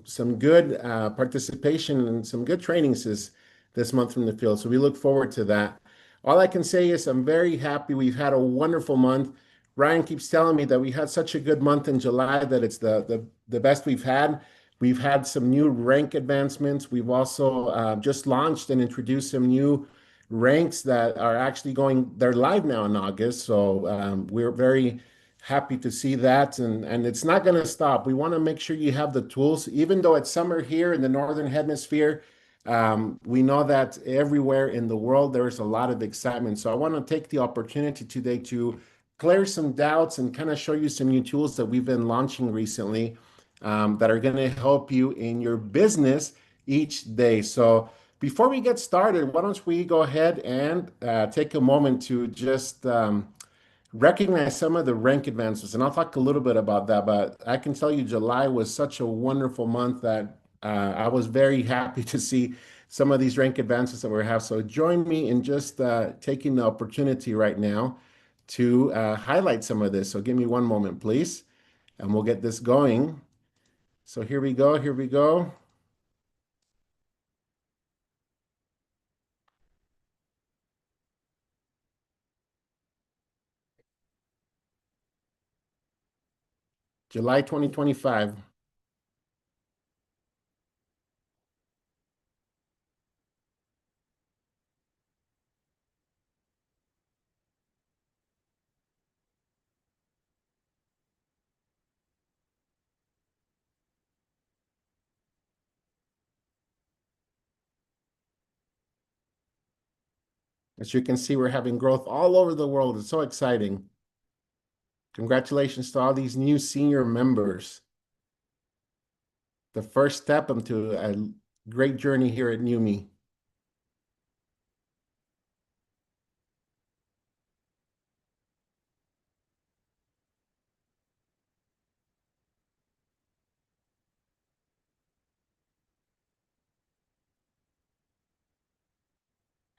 some good participation and some good trainings this month from the field. So we look forward to that. All I can say is I'm very happy. We've had a wonderful month. Ryan keeps telling me that we had such a good month in July that it's the best we've had. We've had some new rank advancements. We've also just launched and introduced some new ranks that are actually they're live now in August. So we're very happy to see that. And it's not going to stop. We want to make sure you have the tools, even though it's summer here in the Northern Hemisphere. We know that everywhere in the world, there is a lot of excitement. So I want to take the opportunity today to clear some doubts and kind of show you some new tools that we've been launching recently that are going to help you in your business each day. So before we get started, why don't we go ahead and take a moment to just recognize some of the rank advances. And I'll talk a little bit about that, but I can tell you July was such a wonderful month that I was very happy to see some of these rank advances that we have. So join me in just taking the opportunity right now to highlight some of this. So give me one moment, please, and we'll get this going. So here we go, here we go. July 2025. As you can see, we're having growth all over the world. It's so exciting. Congratulations to all these new senior members. The first step into a great journey here at NUMMI.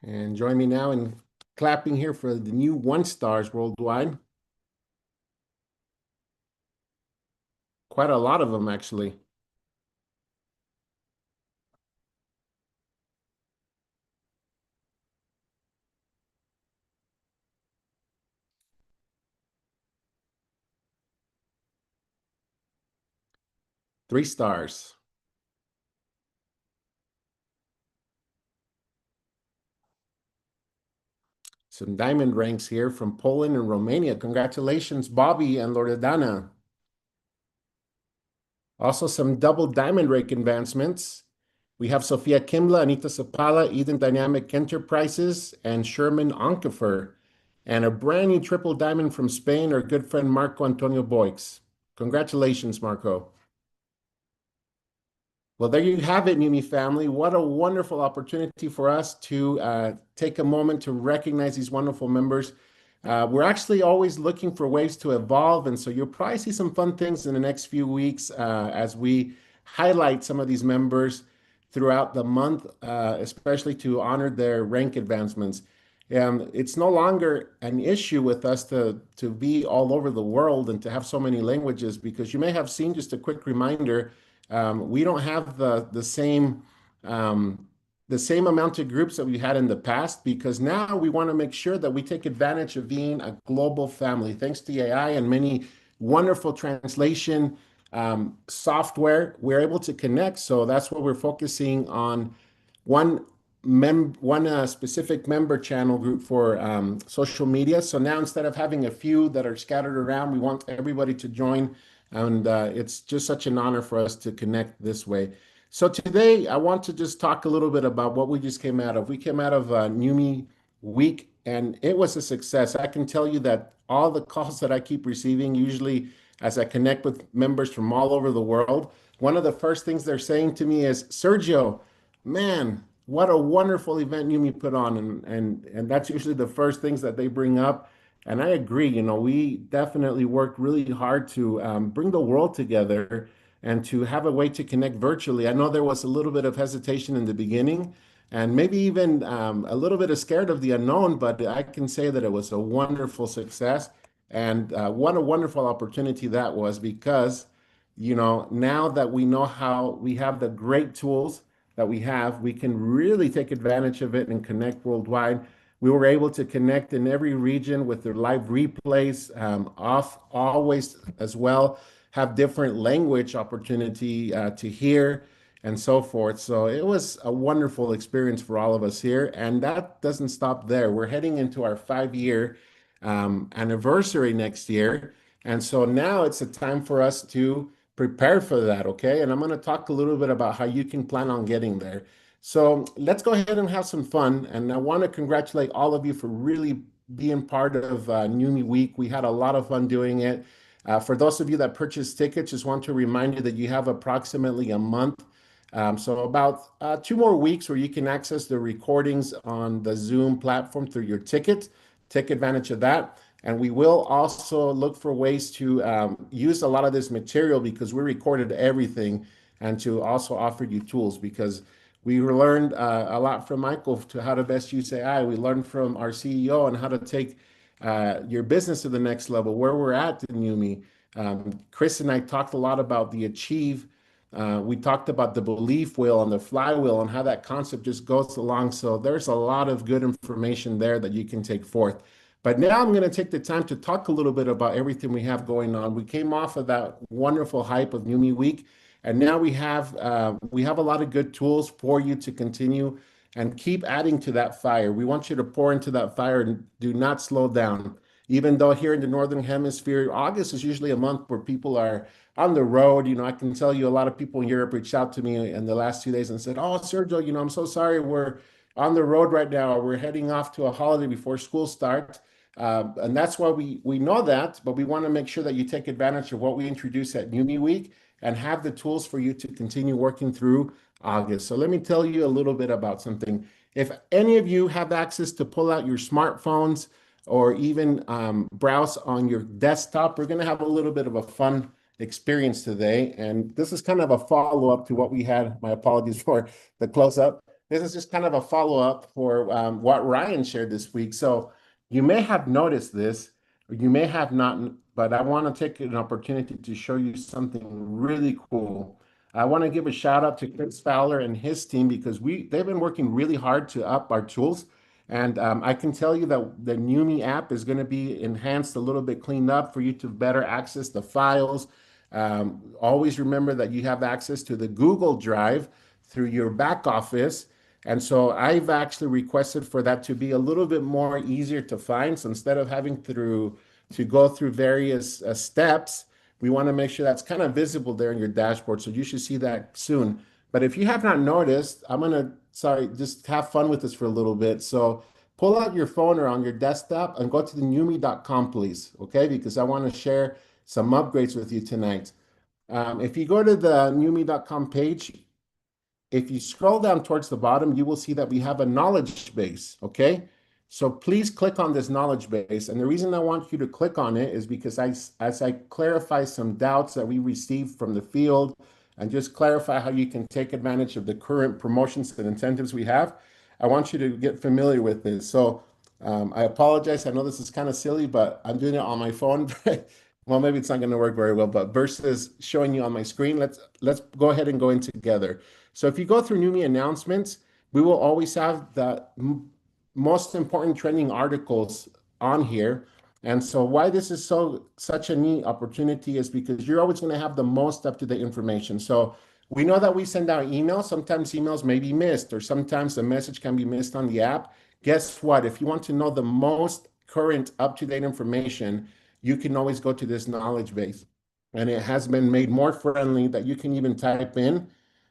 And join me now in clapping here for the new 1-stars worldwide. Quite a lot of them, actually. Three stars. Some diamond ranks here from Poland and Romania. Congratulations, Bobby and Loredana. Also, some double diamond rank advancements. We have Sophia Kimla, Anita Sapala, Eden Dynamic Enterprises, and Sherman Onkefer. And a brand new triple diamond from Spain, our good friend Marco Antonio Boix. Congratulations, Marco. Well, there you have it, NUMMI family. What a wonderful opportunity for us to take a moment to recognize these wonderful members. We're actually always looking for ways to evolve, and so you'll probably see some fun things in the next few weeks as we highlight some of these members throughout the month, especially to honor their rank advancements. It's no longer an issue with us to be all over the world and to have so many languages, because you may have seen, just a quick reminder, we don't have the same amount of groups that we had in the past, because now we want to make sure that we take advantage of being a global family. Thanks to AI and many wonderful translation software, we're able to connect. So that's what we're focusing on. One specific member channel group for social media. So now, instead of having a few that are scattered around, we want everybody to join. And it's just such an honor for us to connect this way. So today, I want to just talk a little bit about what we just came out of. We came out of NUMMI Week, and it was a success. I can tell you that all the calls that I keep receiving, usually as I connect with members from all over the world, one of the first things they're saying to me is, Sergio, man, what a wonderful event NUMMI put on. And that's usually the first things that they bring up. And I agree, we definitely worked really hard to bring the world together and to have a way to connect virtually. I know there was a little bit of hesitation in the beginning and maybe even a little bit of scared of the unknown, but I can say that it was a wonderful success. And what a wonderful opportunity that was, because now that we know how we have the great tools that we have, we can really take advantage of it and connect worldwide. We were able to connect in every region with their live replays, off always as well, have different language opportunity to hear and so forth. So it was a wonderful experience for all of us here. And that doesn't stop there. We're heading into our 5-year anniversary next year. And so now it's a time for us to prepare for that, okay? And I'm going to talk a little bit about how you can plan on getting there. So let's go ahead and have some fun. And I want to congratulate all of you for really being part of NUMMI Week. We had a lot of fun doing it. For those of you that purchased tickets, just want to remind you that you have approximately a month. So about 2 more weeks where you can access the recordings on the Zoom platform through your ticket. Take advantage of that. And we will also look for ways to use a lot of this material because we recorded everything, and to also offer you tools because we learned a lot from Michael to how to best use AI. We learned from our CEO on how to take your business to the next level, where we're at in NUMMI. Chris and I talked a lot about the achieve. We talked about the belief wheel and the flywheel and how that concept just goes along. So there's a lot of good information there that you can take forth. But now I'm going to take the time to talk a little bit about everything we have going on. We came off of that wonderful hype of NUMMI Week, and now we have a lot of good tools for you to continue and keep adding to that fire. We want you to pour into that fire and do not slow down. Even though here in the Northern Hemisphere, August is usually a month where people are on the road. I can tell you a lot of people in Europe reached out to me in the last 2 days and said, "Oh, Sergio, I'm so sorry. We're on the road right now. We're heading off to a holiday before school starts." And that's why we know that, but we want to make sure that you take advantage of what we introduce at NUMMI Week and have the tools for you to continue working through August. So let me tell you a little bit about something. If any of you have access to pull out your smartphones or even browse on your desktop, we're going to have a little bit of a fun experience today. And this is kind of a follow-up to what we had. My apologies for the close-up. This is just kind of a follow-up for what Ryan shared this week. So you may have noticed this, or you may have not, but I want to take an opportunity to show you something really cool. I want to give a shout out to Chris Fowler and his team because they've been working really hard to up our tools. And I can tell you that the NUMMI app is going to be enhanced, a little bit cleaned up for you to better access the files. Always remember that you have access to the Google Drive through your back office. And so I've actually requested for that to be a little bit more easier to find. So instead of having to go through various steps, we want to make sure that's kind of visible there in your dashboard. So you should see that soon. But if you have not noticed, just have fun with this for a little bit. So pull out your phone or on your desktop and go to the NUMMI.com, please, okay? Because I want to share some upgrades with you tonight. If you go to the NUMMI.com page, if you scroll down towards the bottom, you will see that we have a knowledge base, okay? So please click on this knowledge base. And the reason I want you to click on it is because as I clarify some doubts that we received from the field and just clarify how you can take advantage of the current promotions and incentives we have, I want you to get familiar with this. So I apologize. I know this is kind of silly, but I'm doing it on my phone. Well, maybe it's not going to work very well, but versus showing you on my screen, let's go ahead and go in together. So if you go through NUMMI announcements, we will always have the most important trending articles on here. And so why this is such a neat opportunity is because you're always going to have the most up-to-date information. So we know that we send out emails. Sometimes emails may be missed, or sometimes the message can be missed on the app. Guess what? If you want to know the most current up-to-date information, you can always go to this knowledge base. And it has been made more friendly that you can even type in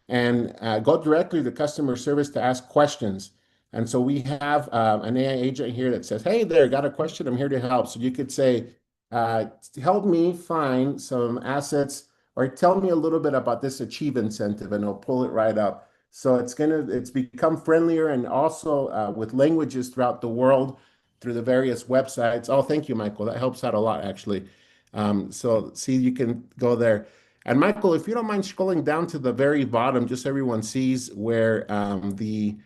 and go directly to customer service to ask questions. And so we have an AI agent here that says, "Hey there, got a question? I'm here to help." So you could say, "Help me find some assets," or "Tell me a little bit about this Achieve incentive," and it'll pull it right up. So it's become friendlier, and also with languages throughout the world through the various websites. Oh, thank you, Michael. That helps out a lot, actually. So see, you can go there. And Michael, if you don't mind scrolling down to the very bottom, just so everyone sees where the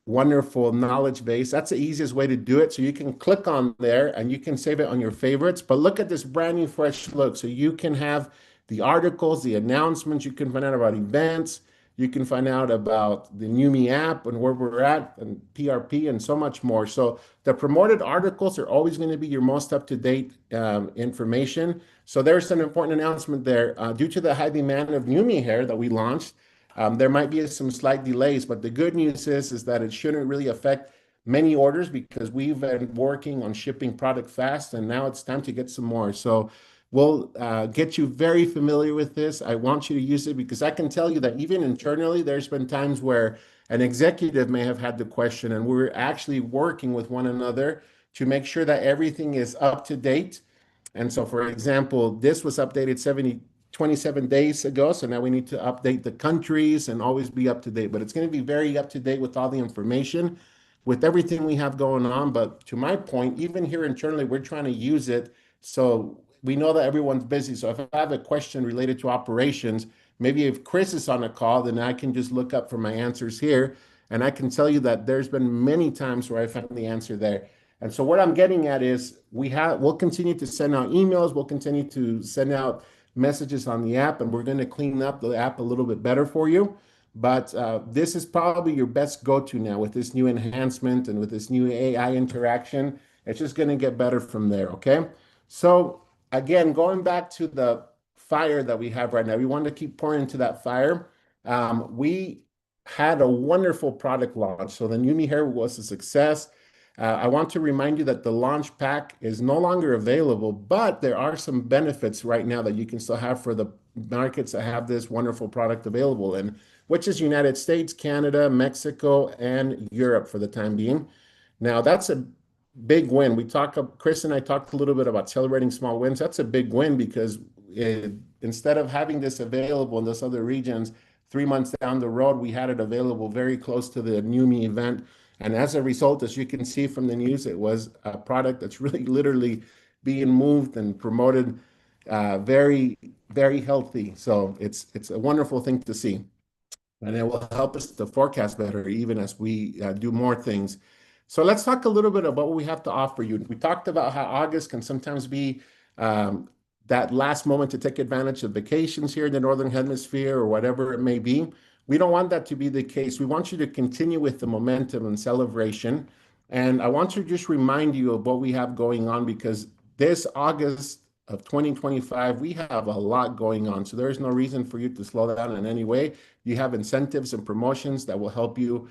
wonderful knowledge base, that's the easiest way to do it. So you can click on there and you can save it on your favorites. But look at this brand new fresh look. So you can have the articles, the announcements. You can find out about events. You can find out about the NewMe app and where we're at and PRP and so much more. So the promoted articles are always going to be your most up-to-date information. So there's an important announcement there. Due to the high demand of NewMe hair that we launched, there might be some slight delays, but the good news is that it shouldn't really affect many orders because we've been working on shipping product fast, and now it's time to get some more. So we'll get you very familiar with this. I want you to use it because I can tell you that even internally, there's been times where an executive may have had the question, and we're actually working with one another to make sure that everything is up to date. And so, for example, this was updated 27 days ago. So now we need to update the countries and always be up to date. But it's going to be very up to date with all the information, with everything we have going on. But to my point, even here internally, we're trying to use it. So we know that everyone's busy. So if I have a question related to operations, maybe if Chris is on a call, then I can just look up for my answers here. And I can tell you that there's been many times where I found the answer there. And so what I'm getting at is we'll continue to send out emails. We'll continue to send out messages on the app, and we're going to clean up the app a little bit better for you. But this is probably your best go-to now with this new enhancement and with this new AI interaction. It's just going to get better from there, okay? So again, going back to the fire that we have right now, we want to keep pouring into that fire. We had a wonderful product launch. So the NewMe hair was a success. I want to remind you that the launch pack is no longer available, but there are some benefits right now that you can still have for the markets that have this wonderful product available in, which is United States, Canada, Mexico, and Europe for the time being. Now, that's a big win. Chris and I talked a little bit about celebrating small wins. That's a big win because instead of having this available in those other regions, 3 months down the road, we had it available very close to the NewMe event. And as a result, as you can see from the news, it was a product that's really literally being moved and promoted very, very healthy. So it's a wonderful thing to see. And it will help us to forecast better even as we do more things. So let's talk a little bit about what we have to offer you. We talked about how August can sometimes be that last moment to take advantage of vacations here in the Northern Hemisphere or whatever it may be. We don't want that to be the case. We want you to continue with the momentum and celebration. And I want to just remind you of what we have going on because this August of 2025, we have a lot going on. So there's no reason for you to slow down in any way. You have incentives and promotions that will help you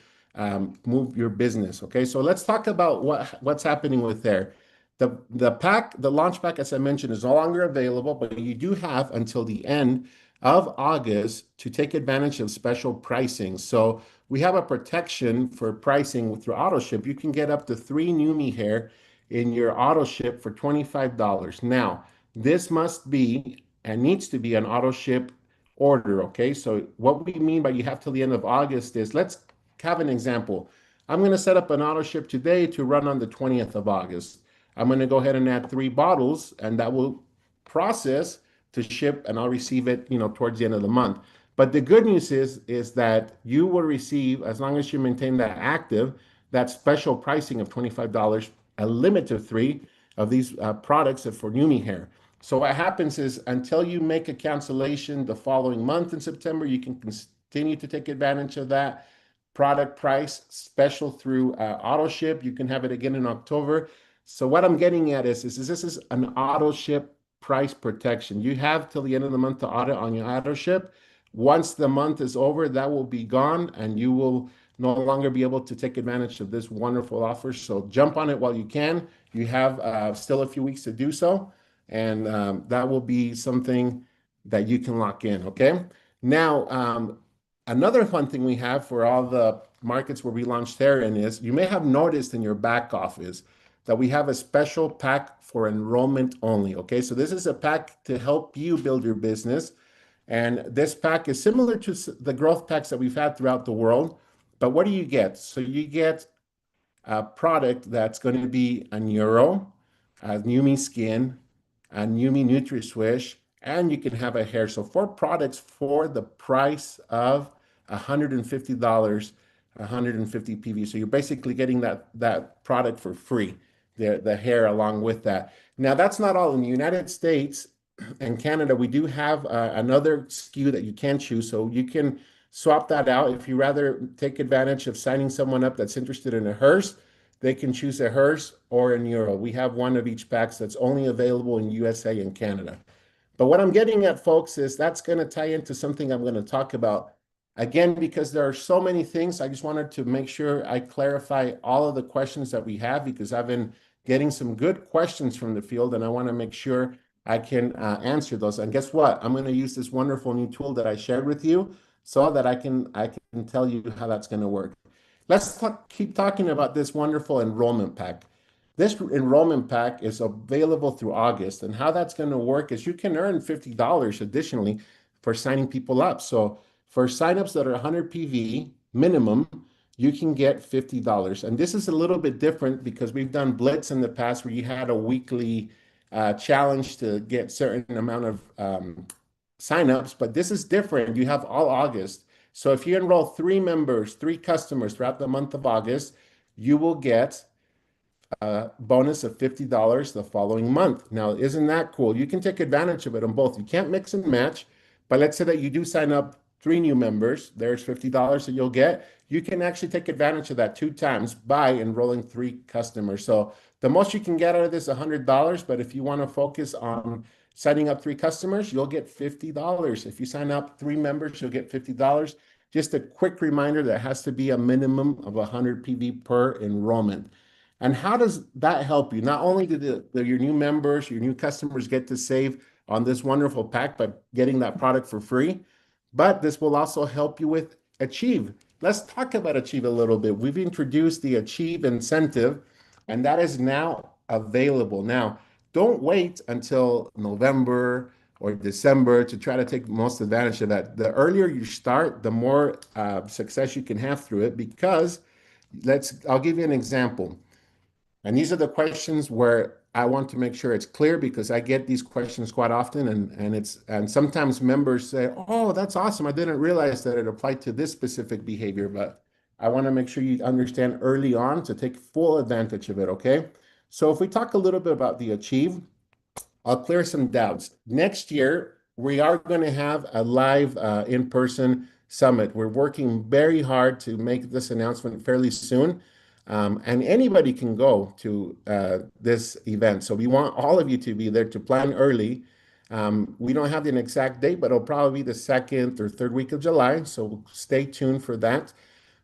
move your business. Okay, so let's talk about what's happening with there. The launch pack, as I mentioned, is no longer available, but you do have until the end of August to take advantage of special pricing. So we have a protection for pricing through AutoShip. You can get up to 3 NewMe hair in your AutoShip for $25. Now, this must be and needs to be an AutoShip order, okay? So what we mean by you have till the end of August is, let's have an example. I'm going to set up an AutoShip today to run on the 20th of August. I'm going to go ahead and add 3 bottles, and that will process to ship, and I'll receive it, towards the end of the month. But the good news is that you will receive, as long as you maintain that active, that special pricing of $25, a limit of 3 of these products for NewMe hair. So what happens is until you make a cancellation the following month in September, you can continue to take advantage of that product price special through AutoShip. You can have it again in October. So what I'm getting at is this is an AutoShip price protection. You have till the end of the month to audit on your AutoShip. Once the month is over, that will be gone, and you will no longer be able to take advantage of this wonderful offer. So jump on it while you can. You have still a few weeks to do so, and that will be something that you can lock in, okay? Now, another fun thing we have for all the markets where we launched there in is, you may have noticed in your back office that we have a special pack for enrollment only, okay? So this is a pack to help you build your business. And this pack is similar to the growth packs that we've had throughout the world. But what do you get? So you get a product that's going to be a Neuro, a NewMe Skin, a NewMe NutriSwish, and you can have a hair. So 4 products for the price of $150, 150 PV. So you're basically getting that product for free, the hair along with that. Now, that's not all. In the United States, in Canada, we do have another SKU that you can choose. So you can swap that out. If you rather take advantage of signing someone up that's interested in a hearse, they can choose a hearse or an euro. We have one of each packs that's only available in USA and Canada. But what I'm getting at, folks, is that's going to tie into something I'm going to talk about. Again, because there are so many things, I just wanted to make sure I clarify all of the questions that we have, because I've been getting some good questions from the field, and I want to make sure I can answer those. And guess what? I'm going to use this wonderful new tool that I shared with you so that I can tell you how that's going to work. Let's keep talking about this wonderful enrollment pack. This enrollment pack is available through August, and how that's going to work is you can earn $50 additionally for signing people up. So for signups that are 100 PV minimum, you can get $50. And this is a little bit different because we've done Blitz in the past where you had a weekly challenge to get certain amount of signups, but this is different. You have all August. So if you enroll 3 customers throughout the month of August, you will get a bonus of $50 the following month. Now, isn't that cool? You can take advantage of it on both. You can't mix and match, but let's say that you do sign up 3 new members, there's $50 that you'll get. You can actually take advantage of that 2 times by enrolling 3 customers. So the most you can get out of this is $100, but if you want to focus on signing up 3 customers, you'll get $50. If you sign up 3 members, you'll get $50. Just a quick reminder, that has to be a minimum of 100 PV per enrollment. And how does that help you? Not only do your new members, your new customers get to save on this wonderful pack by getting that product for free, but this will also help you with Achieve. Let's talk about Achieve a little bit. We've introduced the Achieve incentive, and that is now available. Now, don't wait until November or December to try to take most advantage of that. The earlier you start, the more success you can have through it, because I'll give you an example. And these are the questions where I want to make sure it's clear, because I get these questions quite often, and sometimes members say, "Oh, that's awesome. I didn't realize that it applied to this specific behavior." But I want to make sure you understand early on to take full advantage of it, okay? So if we talk a little bit about the Achieve, I'll clear some doubts. Next year, we are going to have a live in-person summit. We're working very hard to make this announcement fairly soon. And anybody can go to this event. So we want all of you to be there, to plan early. We don't have an exact date, but it'll probably be the 2nd or 3rd week of July. So stay tuned for that.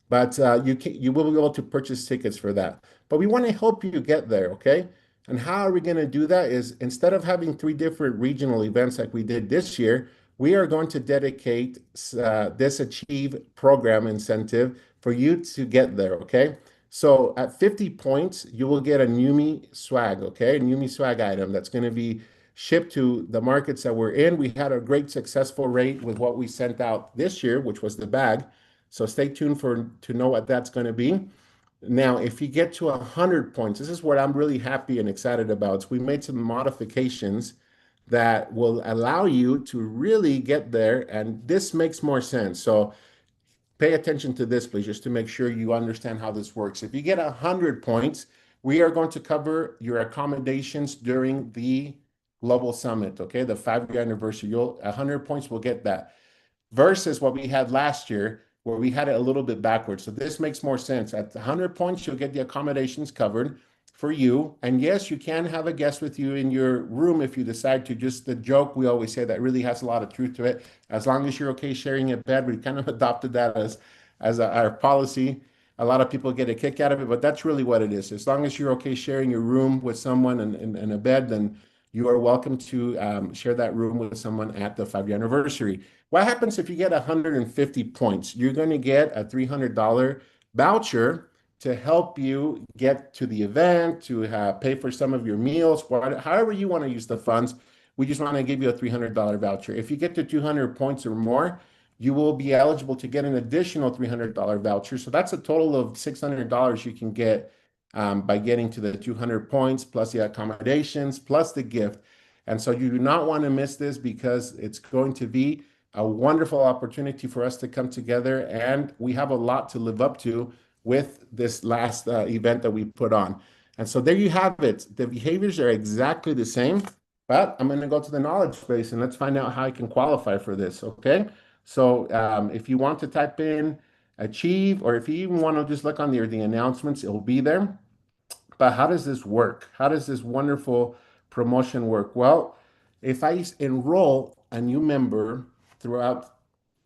But you will be able to purchase tickets for that. But we want to help you get there, okay? And how are we going to do that is, instead of having 3 different regional events like we did this year, we are going to dedicate this Achieve program incentive for you to get there, okay? So at 50 points, you will get a NUMMI swag, okay? A NUMMI swag item that's going to be shipped to the markets that we're in. We had a great successful rate with what we sent out this year, which was the bag. So stay tuned to know what that's going to be. Now, if you get to 100 points, this is what I'm really happy and excited about. So we made some modifications that will allow you to really get there, and this makes more sense. So pay attention to this, please, just to make sure you understand how this works. If you get 100 points, we are going to cover your accommodations during the Global Summit, okay? The 5-year anniversary. 100 points will get that. Versus what we had last year, where we had it a little bit backwards. So this makes more sense. At 100 points, you'll get the accommodations covered for you. And yes, you can have a guest with you in your room if you decide to. Just the joke we always say that really has a lot of truth to it. As long as you're okay sharing a bed, we kind of adopted that as our policy. A lot of people get a kick out of it, but that's really what it is. As long as you're okay sharing your room with someone and a bed, then you are welcome to share that room with someone at the 5-year anniversary. What happens if you get 150 points? You're going to get a $300 voucher to help you get to the event, to pay for some of your meals, however you want to use the funds. We just want to give you a $300 voucher. If you get to 200 points or more, you will be eligible to get an additional $300 voucher. So that's a total of $600 you can get by getting to the 200 points, plus the accommodations, plus the gift. And so you do not want to miss this, because it's going to be a wonderful opportunity for us to come together, and we have a lot to live up to with this last event that we put on. And so there you have it. The behaviors are exactly the same, But I'm going to go to the knowledge base and let's find out how I can qualify for this. Okay. So if you want to type in achieve, or if you even want to just look on the announcements, it'll be there. But how does this work? How does this wonderful promotion work? Well, if I enroll a new member throughout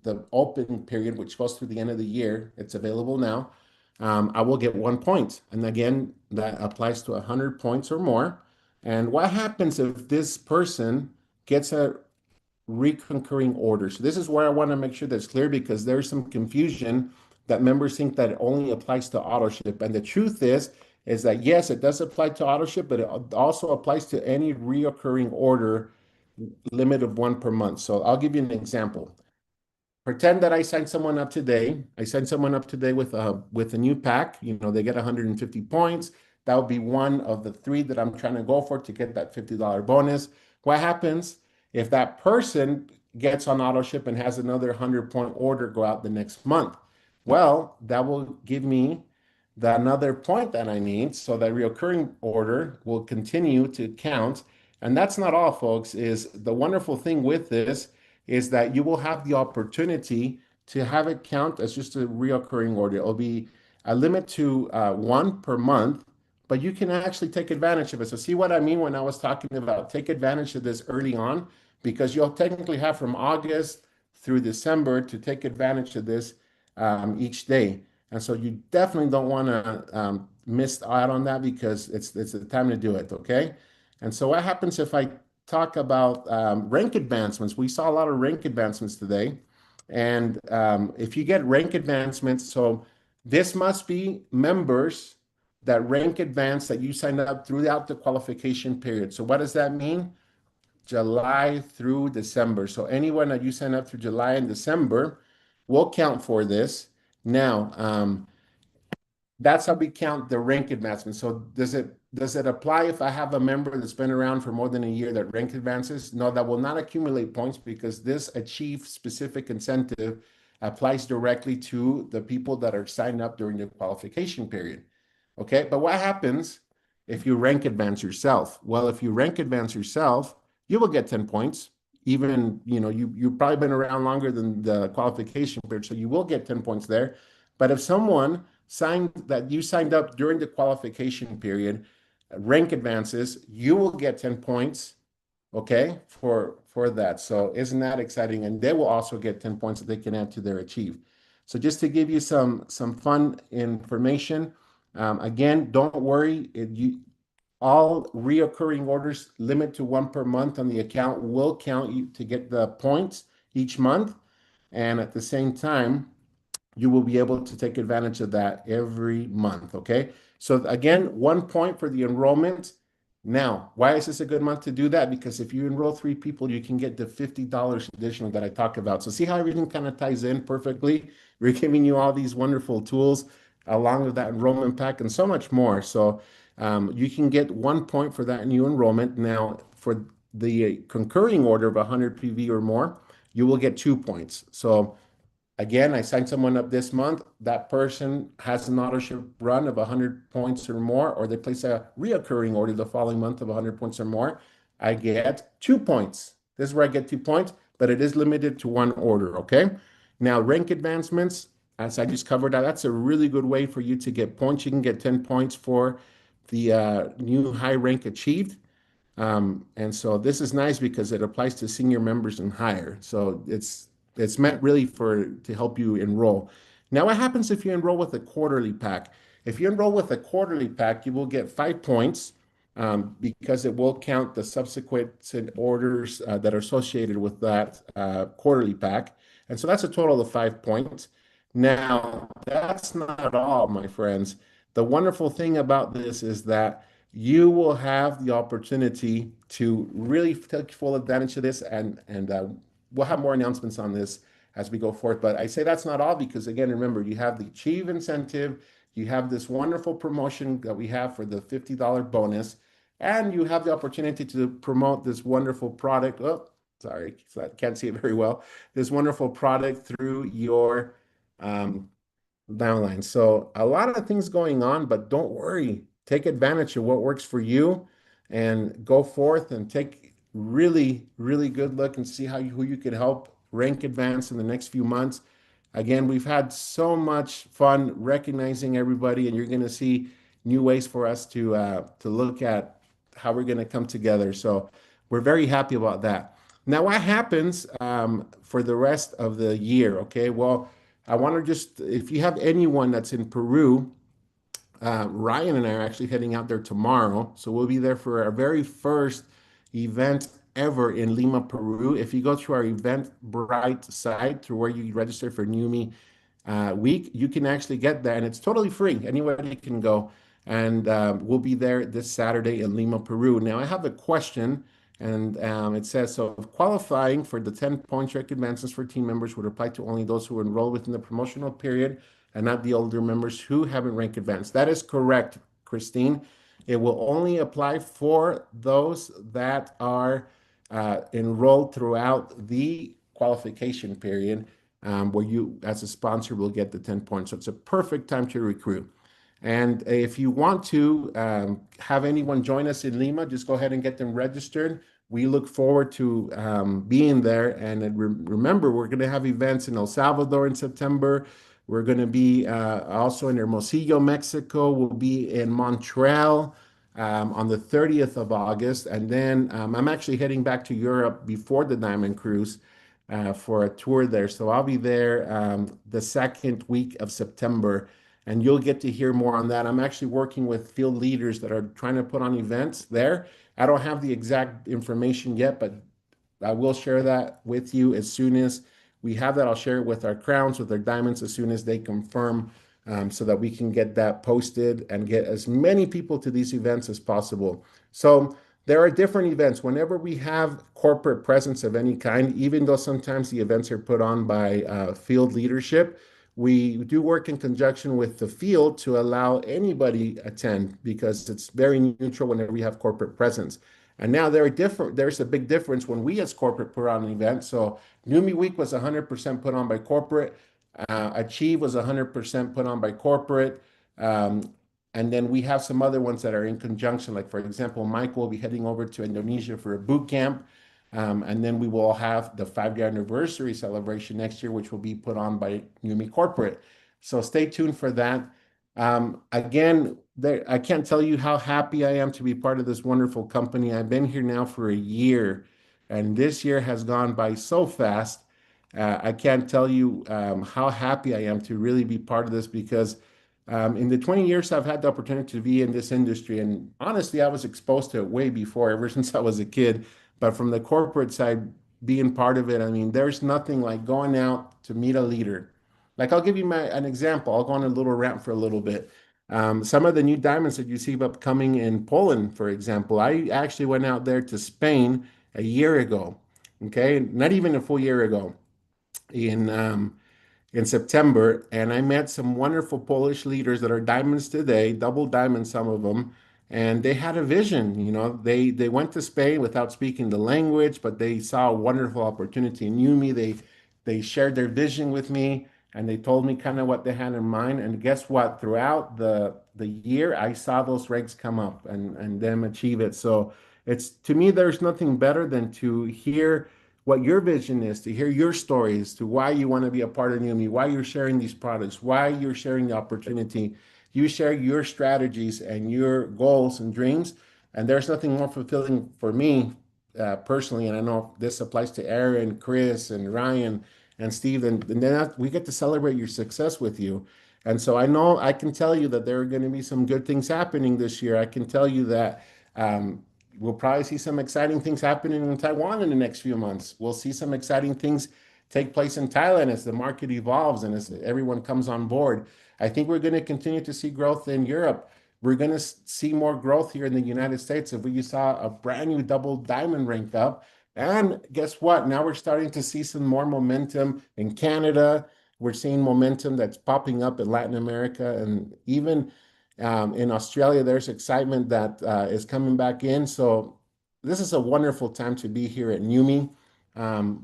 the open period, which goes through the end of the year, it's available now. I will get 1 point. And again, that applies to 100 points or more. And what happens if this person gets a reconcurring order? So this is where I want to make sure that's clear because there's some confusion that members think that it only applies to auto ship. And the truth is that yes, it does apply to auto ship, but it also applies to any reoccurring order limit of one per month. So I'll give you an example. Pretend that I signed someone up today. I signed someone up today with a new pack. You know, they get 150 points. That would be one of the three that I'm trying to go for to get that $50 bonus. What happens if that person gets on auto ship and has another 100-point order go out the next month? Well, that will give me another point that I need, so that recurring order will continue to count. And that's not all, folks. Is the wonderful thing with this is that you will have the opportunity to have it count as just a reoccurring order. It'll be a limit to one per month, but you can actually take advantage of it. So see what I mean when I was talking about take advantage of this early on, because you'll technically have from August through December to take advantage of this each day. And so you definitely don't want to miss out on that because it's the time to do it, okay? And so what happens if I talk about rank advancements? We saw a lot of rank advancements today. And if you get rank advancements, so this must be members that rank advance that you signed up throughout the qualification period. So what does that mean? July through December. So anyone that you sign up through July and December will count for this. Now, that's how we count the rank advancement. So does it apply if I have a member that's been around for more than a year that rank advances? No, that will not accumulate points because this achieve specific incentive applies directly to the people that are signed up during the qualification period. Okay, but what happens if you rank advance yourself? Well, if you rank advance yourself, you will get 10 points. Even, you've probably been around longer than the qualification period, so you will get 10 points there. But if someone you signed up during the qualification period, rank advances, you will get 10 points, okay, for that. So isn't that exciting? And they will also get 10 points that they can add to their achieve. So just to give you some fun information, again, don't worry. All reoccurring orders limit to one per month on the account will count you to get the points each month. And at the same time, you will be able to take advantage of that every month, okay? So again, 1 point for the enrollment. Now, why is this a good month to do that? Because if you enroll 3 people, you can get the $50 additional that I talked about. So see how everything kind of ties in perfectly? We're giving you all these wonderful tools along with that enrollment pack and so much more. So you can get 1 point for that new enrollment. Now, for the concurring order of 100 PV or more, you will get 2 points. So again, I signed someone up this month. That person has an auto ship run of 100 points or more, or they place a reoccurring order the following month of 100 points or more. I get 2 points. This is where I get 2 points, but it is limited to one order, okay? Now, rank advancements, as I just covered, that's a really good way for you to get points. You can get 10 points for the new high rank achieved. And so this is nice because it applies to senior members and higher. So it's meant really to help you enroll. Now, what happens if you enroll with a quarterly pack? If you enroll with a quarterly pack, you will get 5 points because it will count the subsequent orders that are associated with that quarterly pack. And so that's a total of 5 points. Now, that's not all, my friends. The wonderful thing about this is that you will have the opportunity to really take full advantage of this, and we'll have more announcements on this as we go forth. But I say that's not all because, again, remember, you have the Achieve incentive, you have this wonderful promotion that we have for the $50 bonus, and you have the opportunity to promote this wonderful product. Oh, sorry, so I can't see it very well. This wonderful product through your downline. So a lot of things going on, but don't worry. Take advantage of what works for you and go forth and take really, really good look and see who you could help rank advance in the next few months. Again, we've had so much fun recognizing everybody, and you're going to see new ways for us to look at how we're going to come together. So we're very happy about that. Now, what happens for the rest of the year? Okay, well, I want to just, if you have anyone that's in Peru, Ryan and I are actually heading out there tomorrow. So we'll be there for our very first event ever in Lima, Peru. If you go to our Eventbrite site through where you register for NUMI week, you can actually get there, and it's totally free. Anybody can go. And we'll be there this Saturday in Lima, Peru. Now, I have a question, and it says, so qualifying for the 10 points rec advances for team members would apply to only those who enroll within the promotional period and not the older members who haven't rank advanced. That is correct, Christine. It will only apply for those that are enrolled throughout the qualification period, where you, as a sponsor, will get the 10 points. So it's a perfect time to recruit. And if you want to have anyone join us in Lima, just go ahead and get them registered. We look forward to being there. And remember, we're going to have events in El Salvador in September. We're going to be also in Hermosillo, Mexico. We'll be in Montreal on the 30th of August. And then I'm actually heading back to Europe before the Diamond Cruise for a tour there. So I'll be there the second week of September, and you'll get to hear more on that. I'm actually working with field leaders that are trying to put on events there. I don't have the exact information yet, but I will share that with you as soon as we have that. I'll share it with our crowns, with our diamonds, as soon as they confirm, so that we can get that posted and get as many people to these events as possible. So there are different events. Whenever we have corporate presence of any kind, even though sometimes the events are put on by field leadership, we do work in conjunction with the field to allow anybody attend, because it's very neutral whenever we have corporate presence. And now there's a big difference when we as corporate put on an event. So NUMI Week was 100% put on by corporate. Achieve was 100% put on by corporate. And then we have some other ones that are in conjunction. Like, for example, Mike will be heading over to Indonesia for a boot camp. And then we will have the 5-year anniversary celebration next year, which will be put on by NUMI Corporate. So stay tuned for that. Again, I can't tell you how happy I am to be part of this wonderful company. I've been here now for a year, and this year has gone by so fast. I can't tell you how happy I am to really be part of this, because in the 20 years I've had the opportunity to be in this industry, and honestly, I was exposed to it way before, ever since I was a kid. But from the corporate side, being part of it, I mean, there's nothing like going out to meet a leader. Like, I'll give you an example. I'll go on a little rant for a little bit. Some of the new diamonds that you see upcoming in Poland, for example, I actually went out there to Spain a year ago. Okay, not even a full year ago, in September, and I met some wonderful Polish leaders that are diamonds today, double diamonds, some of them, and they had a vision. They went to Spain without speaking the language, but they saw a wonderful opportunity in NUMI. They shared their vision with me, and they told me kind of what they had in mind. And guess what? Throughout the year, I saw those regs come up and them achieve it. So it's, to me, there's nothing better than to hear what your vision is, to hear your stories, to why you want to be a part of NUMI, why you're sharing these products, why you're sharing the opportunity. You share your strategies and your goals and dreams, and there's nothing more fulfilling for me personally. And I know this applies to Aaron, Chris, and Ryan, and Steve, and then we get to celebrate your success with you. And so I know I can tell you that there are going to be some good things happening this year. I can tell you that we'll probably see some exciting things happening in Taiwan in the next few months. We'll see some exciting things take place in Thailand as the market evolves and as everyone comes on board. I think we're going to continue to see growth in Europe. We're going to see more growth here in the United States. If we saw a brand new double diamond rank up, and guess what? Now we're starting to see some more momentum in Canada. We're seeing momentum that's popping up in Latin America, and even in Australia, there's excitement that is coming back in. So this is a wonderful time to be here at NUMI.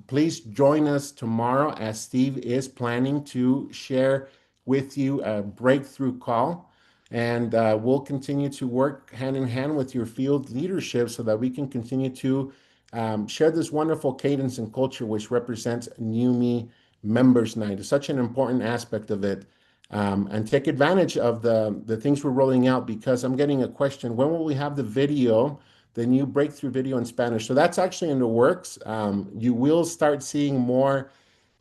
Please join us tomorrow, as Steve is planning to share with you a breakthrough call. And we'll continue to work hand in hand with your field leadership so that we can continue to share this wonderful cadence and culture which represents New Me Members Night. It's such an important aspect of it. And take advantage of the things we're rolling out, because I'm getting a question, when will we have the video, the new breakthrough video in Spanish? So that's actually in the works. You will start seeing more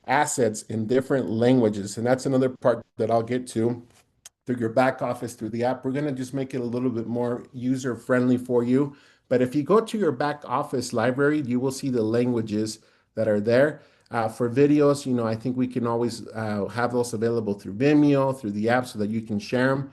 assets in different languages, and that's another part that I'll get to through your back office, through the app. We're going to just make it a little bit more user friendly for you. But if you go to your back office library, you will see the languages that are there. For videos, I think we can always have those available through Vimeo, through the app, so that you can share them.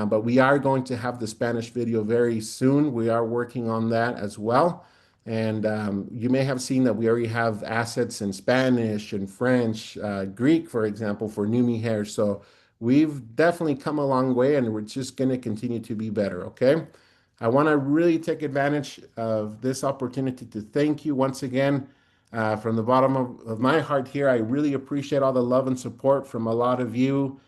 But we are going to have the Spanish video very soon. We are working on that as well. And you may have seen that we already have assets in Spanish and French, Greek, for example, for New Me Hair. So we've definitely come a long way, and we're just going to continue to be better, okay? I want to really take advantage of this opportunity to thank you once again from the bottom of my heart here. I really appreciate all the love and support from a lot of you,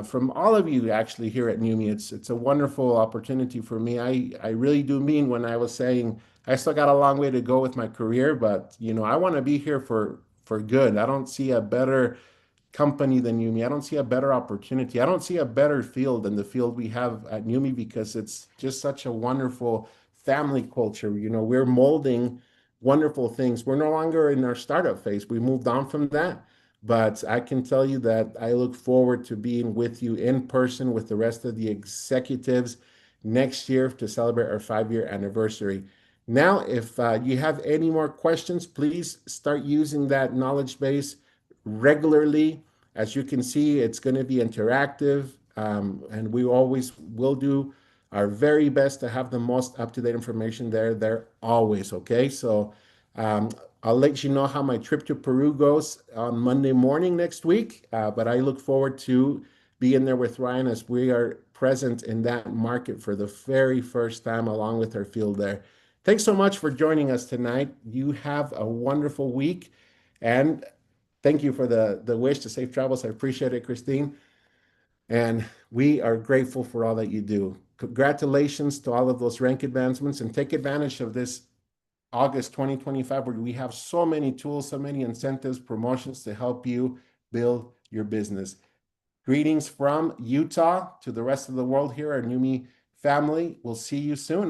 from all of you actually here at New Me. It's a wonderful opportunity for me. I really do mean when I was saying I still got a long way to go with my career, but I want to be here for good. I don't see a better company than New Me. I don't see a better opportunity. I don't see a better field than the field we have at New Me, because it's just such a wonderful family culture. We're molding wonderful things. We're no longer in our startup phase. We moved on from that. But I can tell you that I look forward to being with you in person with the rest of the executives next year to celebrate our 5-year anniversary. Now, if you have any more questions, please start using that knowledge base regularly. As you can see, it's going to be interactive, and we always will do our very best to have the most up-to-date information there always, okay? So I'll let you know how my trip to Peru goes on Monday morning next week, but I look forward to being there with Ryan as we are present in that market for the very first time, along with our field there. Thanks so much for joining us tonight. You have a wonderful week, and thank you for the wish to safe travels. I appreciate it, Christine. And we are grateful for all that you do. Congratulations to all of those rank advancements, and take advantage of this August 2025, where we have so many tools, so many incentives, promotions to help you build your business. Greetings from Utah to the rest of the world here, our New Me family. We'll see you soon.